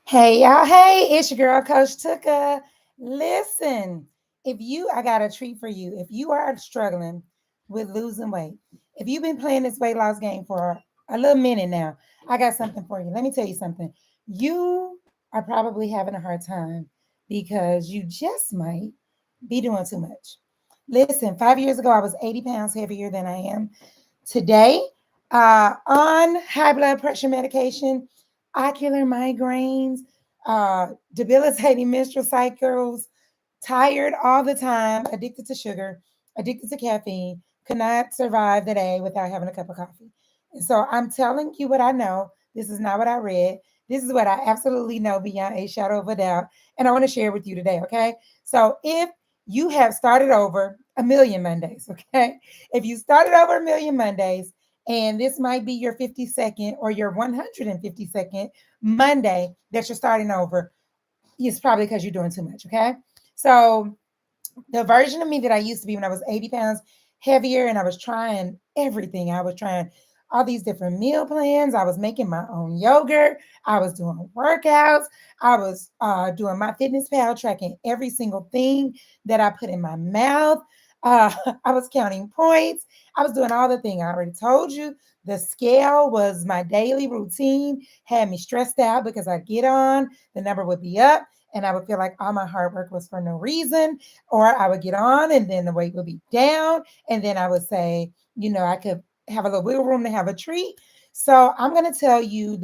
Hey y'all, hey, it's your girl Coach Tuka. Listen, I got a treat for you. If you are struggling with losing weight, if you've been playing this weight loss game for a little minute now, I got something for you. Let me tell you something. You are probably having a hard time because you just might be doing too much. Listen, 5 years ago, I was 80 pounds heavier than I am today, on high blood pressure medication, ocular migraines, debilitating menstrual cycles, tired all the time, addicted to sugar, addicted to caffeine, could not survive the day without having a cup of coffee. And so I'm telling you what I know. This is not what I read. This is what I absolutely know beyond a shadow of a doubt. And I want to share with you today, okay? So if you have started over a million Mondays, okay? If you started over a million Mondays, and this might be your 52nd or your 152nd Monday that you're starting over, it's probably because you're doing too much, okay? So the version of me that I used to be when I was 80 pounds heavier and I was trying everything. I was trying all these different meal plans. I was making my own yogurt. I was doing workouts. I was doing my fitness pal, tracking every single thing that I put in my mouth. I was counting points. I was doing all the things I already told you. The scale was my daily routine, had me stressed out because I'd get on, the number would be up, and I would feel like all my hard work was for no reason. Or I would get on and then the weight would be down. And then I would say, I could have a little wiggle room to have a treat. So I'm going to tell you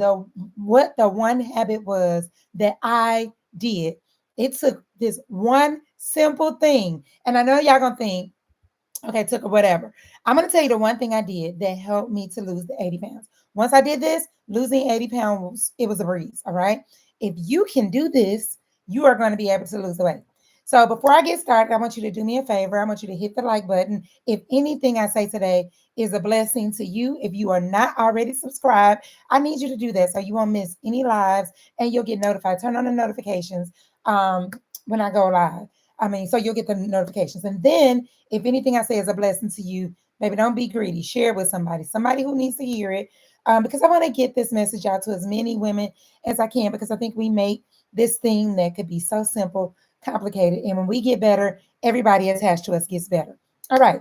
what the one habit was that I did. It took this one simple thing. And I know y'all going to think, okay, took or whatever. I'm going to tell you the one thing I did that helped me to lose the 80 pounds. Once I did this, losing 80 pounds, it was a breeze. All right. If you can do this, you are going to be able to lose the weight. So before I get started, I want you to do me a favor. I want you to hit the like button. If anything I say today is a blessing to you, if you are not already subscribed, I need you to do that so you won't miss any lives and you'll get notified. Turn on the notifications when I go live. So you'll get the notifications. And then if anything I say is a blessing to you, maybe don't be greedy. Share it with somebody who needs to hear it. Because I want to get this message out to as many women as I can, because I think we make this thing that could be so simple complicated. And when we get better, everybody attached to us gets better. All right.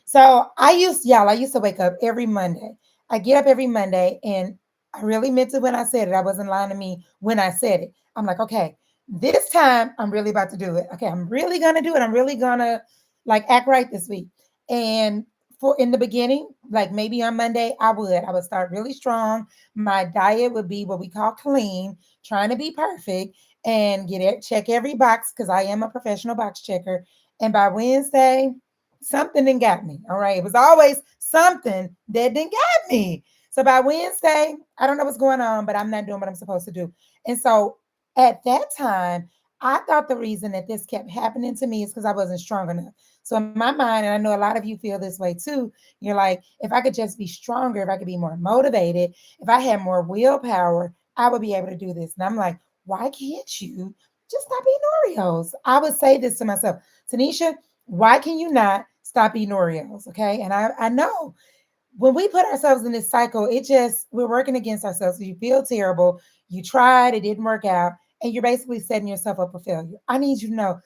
So I used to wake up every Monday. I get up every Monday and I really meant it when I said it. I wasn't lying to me when I said it. I'm like, okay, this time I'm really about to do it. Okay, I'm really gonna do it. I'm really gonna like act right this week. And for in the beginning, like maybe on Monday, I would start really strong. My diet would be what we call clean, trying to be perfect and check every box because I am a professional box checker. And by Wednesday, something didn't got me. All right. It was always something that didn't got me. So by Wednesday, I don't know what's going on, but I'm not doing what I'm supposed to do. And so at that time, I thought the reason that this kept happening to me is because I wasn't strong enough. So in my mind, and I know a lot of you feel this way too, you're like, if I could just be stronger, if I could be more motivated, if I had more willpower, I would be able to do this. And I'm like, why can't you just stop eating Oreos? I would say this to myself, Tanisha, why can you not stop eating Oreos? Okay. And I know when we put ourselves in this cycle, we're working against ourselves. You feel terrible. You tried, it didn't work out, and you're basically setting yourself up for failure. I need you to know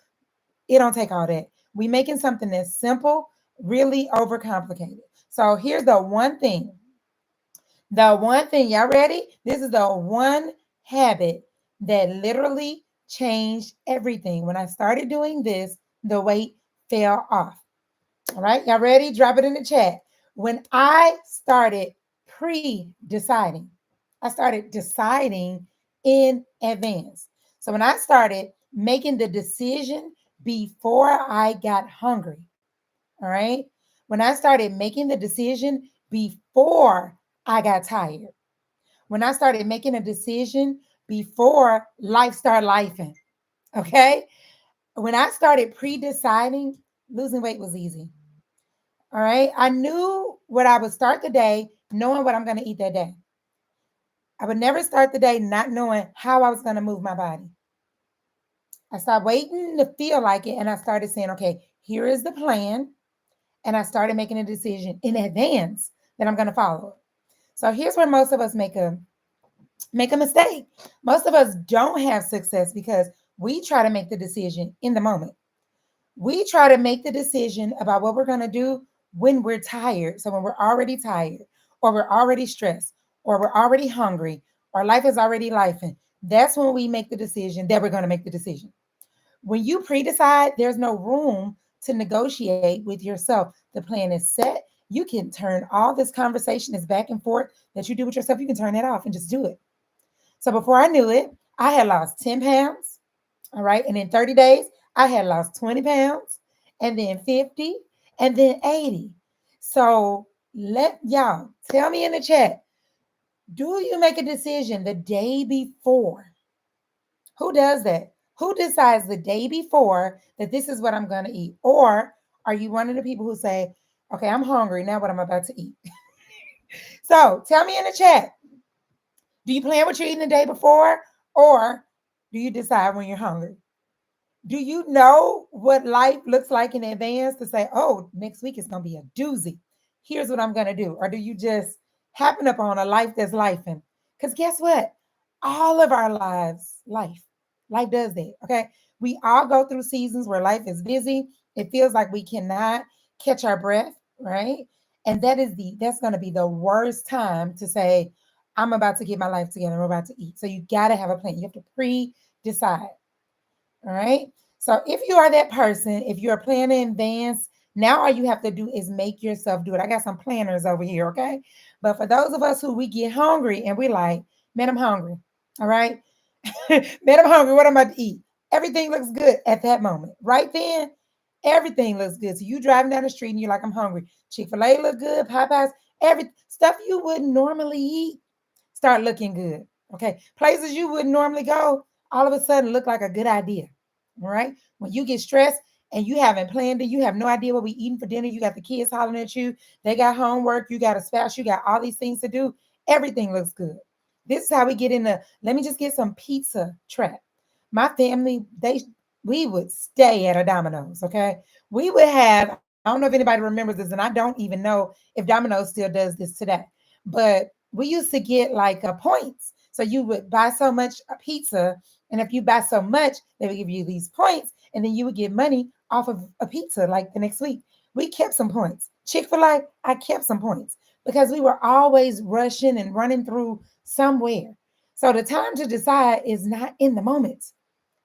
it don't take all that. We making something that's simple, really overcomplicated. So here's the one thing. The one thing, y'all ready? This is the one habit that literally changed everything. When I started doing this, the weight fell off. All right, y'all ready? Drop it in the chat. When I started pre-deciding, I started deciding in advance. So when I started making the decision before I got hungry, all right, when I started making the decision before I got tired, when I started making a decision before life started lifing, okay, when I started pre-deciding, losing weight was easy. All right. I knew what I would start the day knowing what I'm going to eat that day. I would never start the day not knowing how I was going to move my body. I stopped waiting to feel like it and I started saying, okay, here is the plan. And I started making a decision in advance that I'm going to follow it. So here's where most of us make a make a mistake. Most of us don't have success because we try to make the decision in the moment. We try to make the decision about what we're going to do when we're tired. So when we're already tired, or we're already stressed, or we're already hungry, or life is already lifing, that's when we make the decision that we're going to make the decision. When you pre-decide, there's no room to negotiate with yourself. The plan is set. You can turn all this conversation, this back and forth that you do with yourself, you can turn it off and just do it. So before I knew it, I had lost 10 pounds. All right. And in 30 days, I had lost 20 pounds, and then 50, and then 80. So let y'all tell me in the chat, do you make a decision the day before? Who does that? Who decides the day before that this is what I'm going to eat? Or are you one of the people who say, okay, I'm hungry. Now what I'm about to eat? So tell me in the chat, do you plan what you're eating the day before? Or do you decide when you're hungry? Do you know what life looks like in advance to say, oh, next week is going to be a doozy? Here's what I'm going to do. Or do you just happen upon a life that's lifing? Because guess what? All of our lives, life does that. Okay. We all go through seasons where life is busy. It feels like we cannot catch our breath, right? And that's going to be the worst time to say, I'm about to get my life together. I'm about to eat. So you got to have a plan. You have to pre-decide. All right. So if you are that person, if you're planning in advance, now all you have to do is make yourself do it. I got some planners over here. Okay. But for those of us who we get hungry and we like, man, I'm hungry. All right. Man, I'm hungry. What am I about to eat? Everything looks good at that moment. Right then, everything looks good. So you driving down the street and you're like, I'm hungry. Chick-fil-A look good, Popeyes, every stuff you wouldn't normally eat start looking good. Okay. Places you wouldn't normally go, all of a sudden look like a good idea. All right. When you get stressed and you haven't planned it, you have no idea what we eating for dinner. You got the kids hollering at you. They got homework. You got a spouse. You got all these things to do. Everything looks good. This is how we get in the let me just get some pizza trap. My family, we would stay at a Domino's. Okay. We would have, I don't know if anybody remembers this, and I don't even know if Domino's still does this today, but we used to get like points. So you would buy so much pizza, and if you buy so much, they would give you these points, and then you would get money off of a pizza like the next week. We kept some points. Chick-fil-A, I kept some points because we were always rushing and running through somewhere. So the time to decide is not in the moment.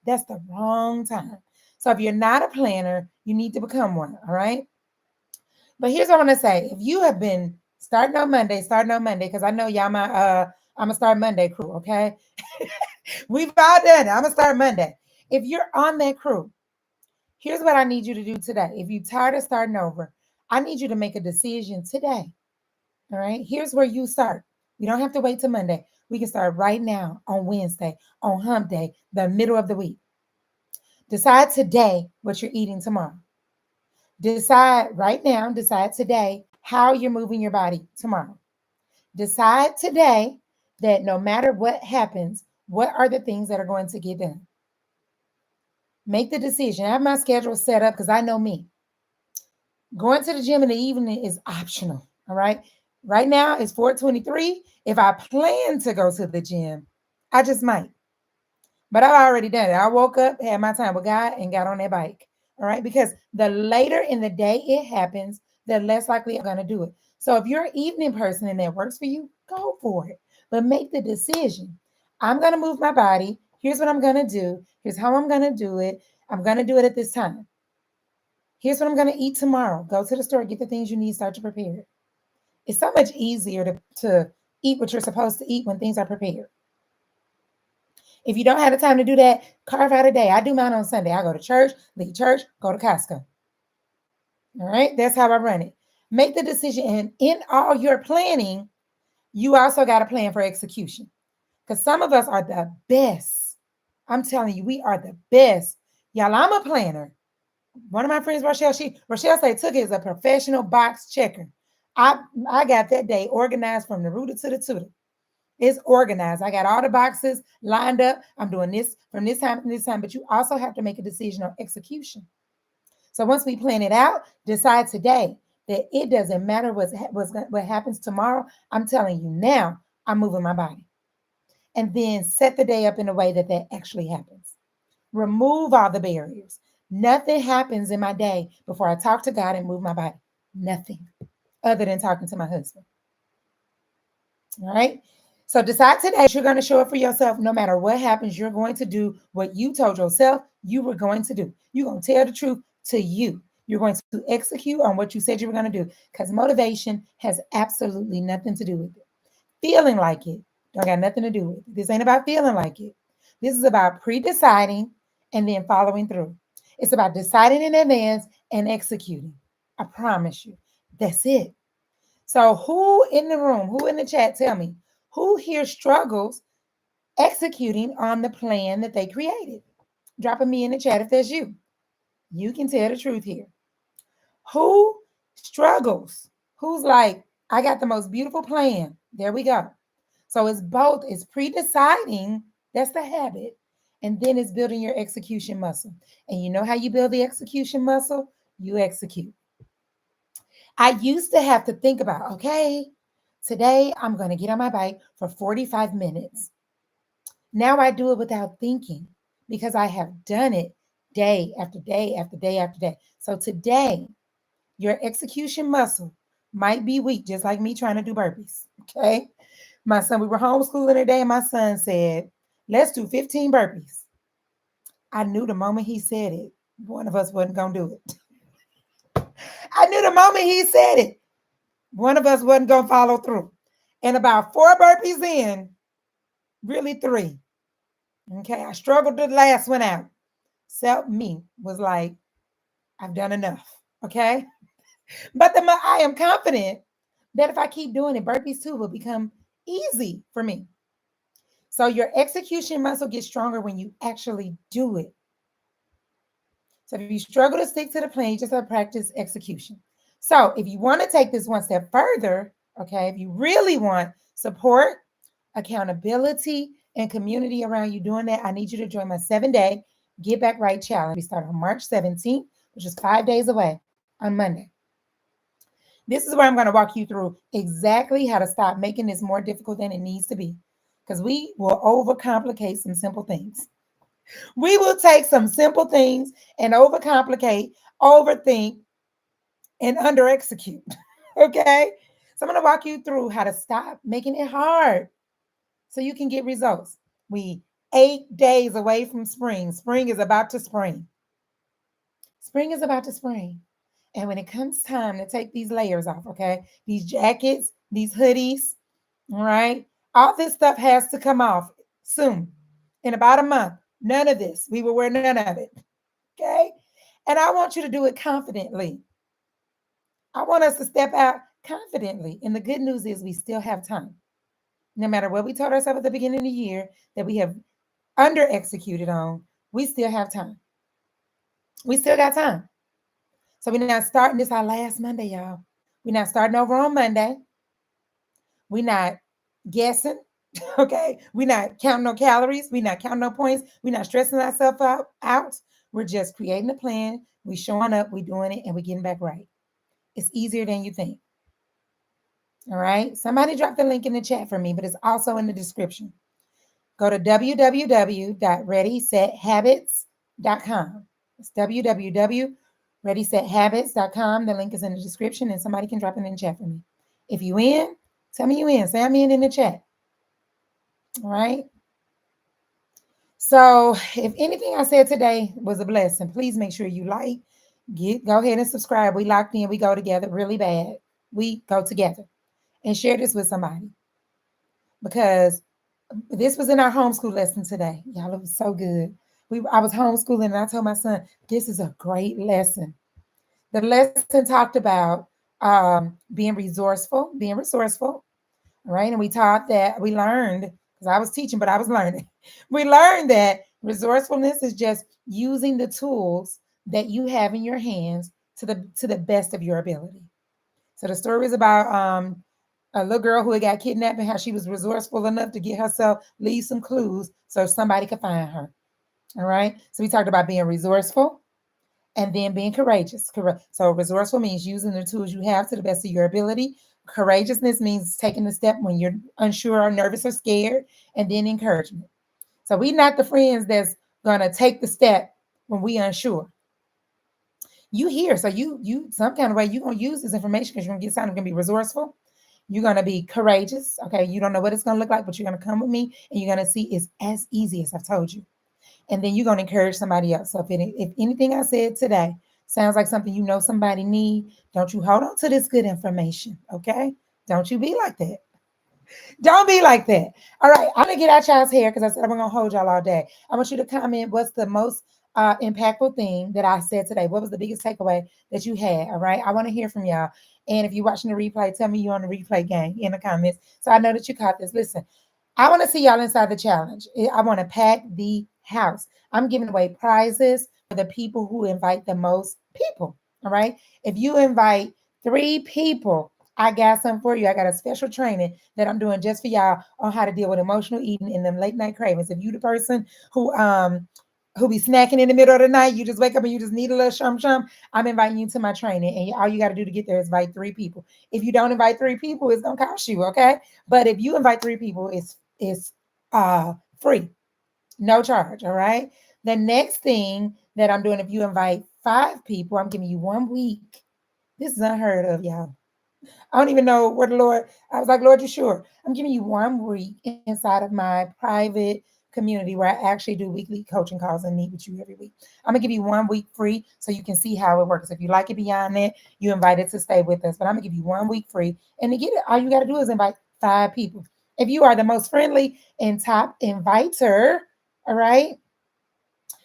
That's the wrong time. So if you're not a planner, you need to become one. All right. But here's what I want to say. If you have been starting on Monday, because I know y'all my I'm gonna start Monday crew, okay? We've all done it. I'm gonna start Monday. If you're on that crew, here's what I need you to do today. If you're tired of starting over, I need you to make a decision today. All right. Here's where you start. We don't have to wait till Monday. We can start right now on Wednesday, on hump day, the middle of the week. Decide today what you're eating tomorrow. Decide today how you're moving your body tomorrow. Decide today that no matter what happens, what are the things that are going to get done? Make the decision. I have my schedule set up because I know me. Going to the gym in the evening is optional. All right. Right now it's 4:23. If I plan to go to the gym, I just might. But I've already done it. I woke up, had my time with God, and got on that bike. All right. Because the later in the day it happens, the less likely I'm going to do it. So if you're an evening person and that works for you, go for it. But make the decision. I'm going to move my body. Here's what I'm going to do. Here's how I'm going to do it. I'm going to do it at this time. Here's what I'm going to eat tomorrow. Go to the store, get the things you need, start to prepare it. It's so much easier to eat what you're supposed to eat when things are prepared. If you don't have the time to do that, carve out a day. I do mine on Sunday. I go to church, leave church, go to Costco. All right, that's how I run it. Make the decision, and in all your planning, you also got a plan for execution. Because some of us are the best. I'm telling you, we are the best. Y'all, I'm a planner. One of my friends, Rochelle say took it as a professional box checker. I got that day organized from the rooter to the tutor. It's organized. I got all the boxes lined up. I'm doing this from this time to this time, but you also have to make a decision on execution. So once we plan it out, decide today that it doesn't matter what happens tomorrow. I'm telling you now, I'm moving my body. and then set the day up in a way that that actually happens. Remove all the barriers. Nothing happens in my day before I talk to God and move my body. Nothing other than talking to my husband. All right. So decide today you're going to show up for yourself no matter what happens. You're going to do what you told yourself you were going to do. You're going to tell the truth to you. You're going to execute on what you said you were going to do because motivation has absolutely nothing to do with it. Feeling like it don't got nothing to do with it. This ain't about feeling like it. This is about pre-deciding and then following through. It's about deciding in advance and executing. I promise you. That's it. So who in the room, who in the chat, tell me, who here struggles executing on the plan that they created? Drop a me in the chat if that's you. You can tell the truth here. Who struggles? Who's like, I got the most beautiful plan. There we go. So it's both, it's pre-deciding, that's the habit, and then it's building your execution muscle. And you know how you build the execution muscle? You execute. I used to have to think about, okay, today I'm going to get on my bike for 45 minutes. Now I do it without thinking because I have done it day after day after day after day. So today, your execution muscle might be weak, just like me trying to do burpees. Okay. My son, we were homeschooling today, and my son said, let's do 15 burpees. I knew the moment he said it, one of us wasn't going to do it. I knew the moment he said it, one of us wasn't going to follow through. And about 4 burpees in, really 3. Okay. I struggled the last one out. Self me was like, I've done enough. Okay. But I am confident that if I keep doing it, burpees too will become easy for me. So your execution muscle gets stronger when you actually do it. So if you struggle to stick to the plan, you just have to practice execution. So if you want to take this one step further, okay, if you really want support, accountability, and community around you doing that, I need you to join my 7-day Get Back Right Challenge. We start on March 17th, which is 5 days away on Monday. This is where I'm going to walk you through exactly how to stop making this more difficult than it needs to be. Because we will overcomplicate some simple things. We will take some simple things and overcomplicate, overthink, and under execute. Okay? So I'm going to walk you through how to stop making it hard so you can get results. We 8 days away from spring. Spring is about to spring. Spring is about to spring. And when it comes time to take these layers off, okay, these jackets, these hoodies, all right, all this stuff has to come off soon. In about a month, none of this. We will wear none of it, okay? And I want you to do it confidently. I want us to step out confidently. And the good news is we still have time. No matter what we told ourselves at the beginning of the year that we have under executed on, we still have time. We still got time. So we're not starting this our last Monday, y'all. We're not starting over on Monday. We're not guessing, okay? We're not counting no calories. We're not counting no points. We're not stressing ourselves out. We're just creating a plan. We showing up, we doing it, and we're getting back right. It's easier than you think. All right? Somebody drop the link in the chat for me, but it's also in the description. Go to www.readysethabits.com. It's www.readysethabits.com. The link is in the description, and somebody can drop it in the chat for me. If you in, tell me you in. Say I'm in the chat. All right? So if anything I said today was a blessing, please make sure you go ahead and subscribe. We locked in. We go together really bad. We go together. And share this with somebody. Because this was in our homeschool lesson today. Y'all, it was so good. I was homeschooling and I told my son, this is a great lesson. The lesson talked about being resourceful. All right. And we learned, because I was teaching, but I was learning. We learned that resourcefulness is just using the tools that you have in your hands to the best of your ability. So the story is about a little girl who had got kidnapped and how she was resourceful enough to get herself, leave some clues so somebody could find her. All right. So we talked about being resourceful and then being courageous. So resourceful means using the tools you have to the best of your ability. Courageousness means taking the step when you're unsure or nervous or scared, and then encouragement. So we not the friends that's gonna take the step when we unsure. You here, so you some kind of way you gonna use this information because you're gonna get something gonna be resourceful. You're gonna be courageous. Okay, you don't know what it's gonna look like, but you're gonna come with me and you're gonna see it's as easy as I've told you. And then you're gonna encourage somebody else. So if anything I said today sounds like something you know somebody need, don't you hold on to this good information. Okay, don't you be like that. Don't be like that. All right, I'm gonna get out y'all's hair because I said I'm gonna hold y'all all day. I want you to comment what's the most impactful thing that I said today. What was the biggest takeaway that you had? All right, I want to hear from y'all. And if you're watching the replay, tell me you're on the replay gang in the comments so I know that you caught this. Listen, I want to see y'all inside the challenge. I want to pack the house. I'm giving away prizes for the people who invite the most people. All right. If you invite 3 people, I got something for you. I got a special training that I'm doing just for y'all on how to deal with emotional eating and them late night cravings. If you the person who be snacking in the middle of the night, you just wake up and you just need a little shum shum. I'm inviting you to my training, and all you got to do to get there is invite 3 people. If you don't invite 3 people, it's gonna cost you, okay? But if you invite 3 people, it's free, no charge. All right. The next thing that I'm doing, if you invite 5 people, I'm giving you 1 week. This is unheard of, y'all. I don't even know where the Lord. I was like, Lord, you sure? I'm giving you 1 week inside of my private community where I actually do weekly coaching calls and meet with you every week. I'm gonna give you 1 week free so you can see how it works. If you like it beyond that, you invited to stay with us. But I'm gonna give you 1 week free. And to get it, all you gotta do is invite 5 people. If you are the most friendly and top inviter, all right,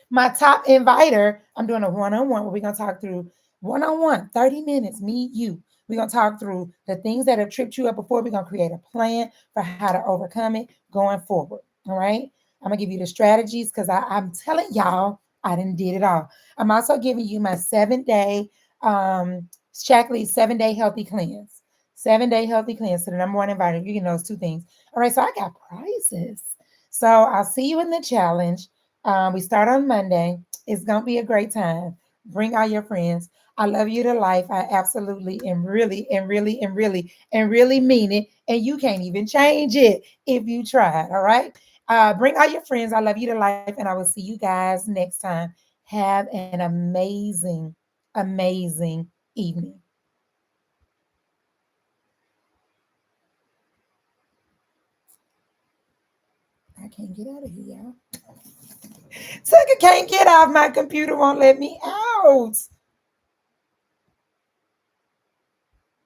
my top inviter, I'm doing a one-on-one where we're going to talk through one-on-one, 30 minutes, me, you. We're going to talk through the things that have tripped you up before. We're going to create a plan for how to overcome it going forward. All right. I'm going to give you the strategies because I'm telling y'all, I didn't did it all. I'm also giving you my 7 day Shackley 7 day healthy cleanse. 7 day healthy cleanse. So the number one inviter, you get those 2 things. All right. So I got prizes. So I'll see you in the challenge. We start on Monday. It's gonna be a great time. Bring all your friends. I love you to life. I absolutely and really and really and really and really mean it. And you can't even change it if you try. All right. Bring all your friends. I love you to life, and I will see you guys next time. Have an amazing, amazing evening. I can't get out of here, y'all. Tucker can't get off my computer. Won't let me out.